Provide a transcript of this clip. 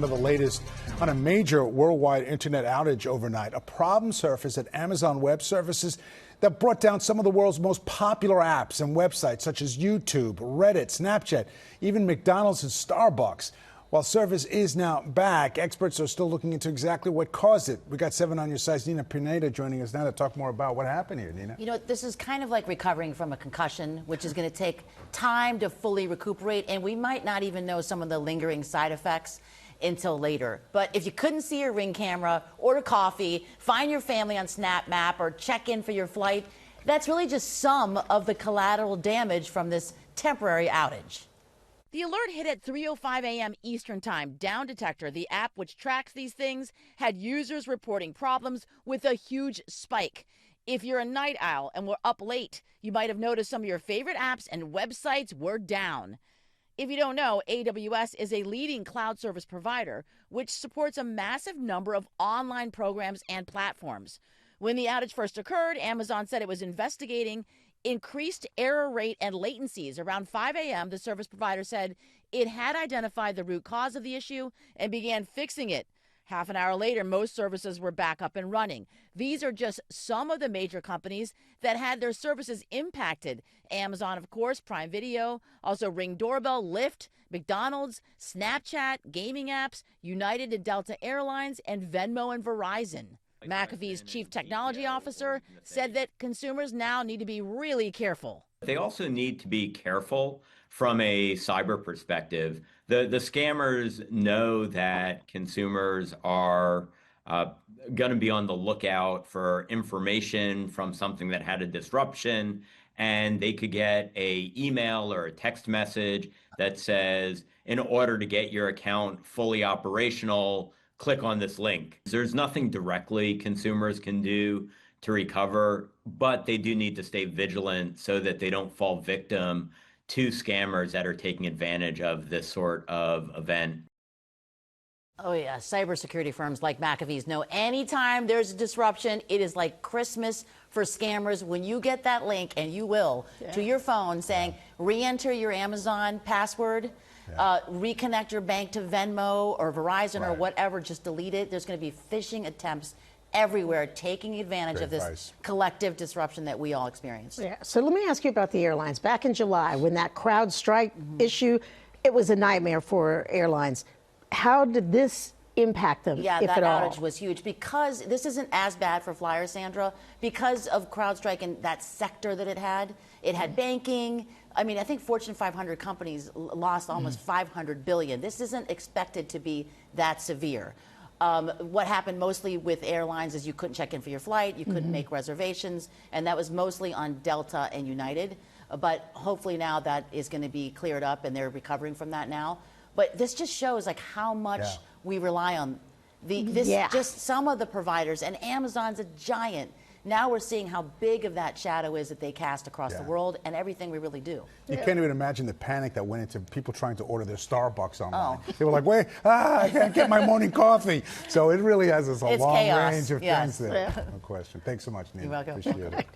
The latest on a major worldwide internet outage overnight. A problem surfaced at Amazon Web Services that brought down some of the world's most popular apps and websites such as YouTube, Reddit, Snapchat, even McDonald's and Starbucks. While service is now back, experts are still looking into exactly what caused it. We got 7 on your side's Nina Pineda joining us now to talk more about what happened here, Nina. You know, this is kind of like recovering from a concussion, which is going to take time to fully recuperate, and we might not even know some of the lingering side effects until later. But if you couldn't see your Ring camera, order coffee, find your family on Snap Map, or check in for your flight, that's really just some of the collateral damage from this temporary outage. The alert hit at 3:05 a.m. Eastern Time. Down Detector, the app which tracks these things, had users reporting problems with a huge spike. If you're a night owl and were up late, you might have noticed some of your favorite apps and websites were down. If you don't know, AWS is a leading cloud service provider which supports a massive number of online programs and platforms. When the outage first occurred, Amazon said it was investigating increased error rate and latencies. Around 5 a.m., the service provider said it had identified the root cause of the issue and began fixing it. Half an hour later, most services were back up and running. These are just some of the major companies that had their services impacted. Amazon, of course, Prime Video, also Ring Doorbell, Lyft, McDonald's, Snapchat, gaming apps, United and Delta Airlines, and Venmo and Verizon. McAfee's chief technology officer said that consumers now need to be really careful. They also need to be careful from a cyber perspective. The scammers know that consumers are going to be on the lookout for information from something that had a disruption, and they could get an email or a text message that says, in order to get your account fully operational, click on this link. There's nothing directly consumers can do to recover, but they do need to stay vigilant so that they don't fall victim to scammers that are taking advantage of this sort of event. Oh yeah, cybersecurity firms like McAfee's know anytime there's a disruption, it is like Christmas for scammers when you get that link, and you will, to your phone saying, re-enter your Amazon password, reconnect your bank to Venmo or Verizon or whatever, just delete it. There's going to be phishing attempts everywhere taking advantage of this collective disruption that we all experienced. Yeah. So let me ask you about the airlines. Back in July, when that crowd strike issue, it was a nightmare for airlines. How did this impact them, yeah, if that at all? outage was huge because this isn't as bad for flyers, Sandra, because of CrowdStrike and that sector that it had. It had banking. I mean, I think Fortune 500 companies lost almost $500 billion. This isn't expected to be that severe. What happened mostly with airlines is you couldn't check in for your flight, you couldn't make reservations, and that was mostly on Delta and United. But hopefully now that is going to be cleared up and they're recovering from that now. But this just shows like how much we rely on just some of the providers, and Amazon's a giant. Now we're seeing how big of that shadow is that they cast across the world and everything we really do. You can't even imagine the panic that went into people trying to order their Starbucks online. They were like, wait, I can't get my morning coffee. So it really has a long range of things there. No question. Thanks so much, Nina. You're welcome. Appreciate it.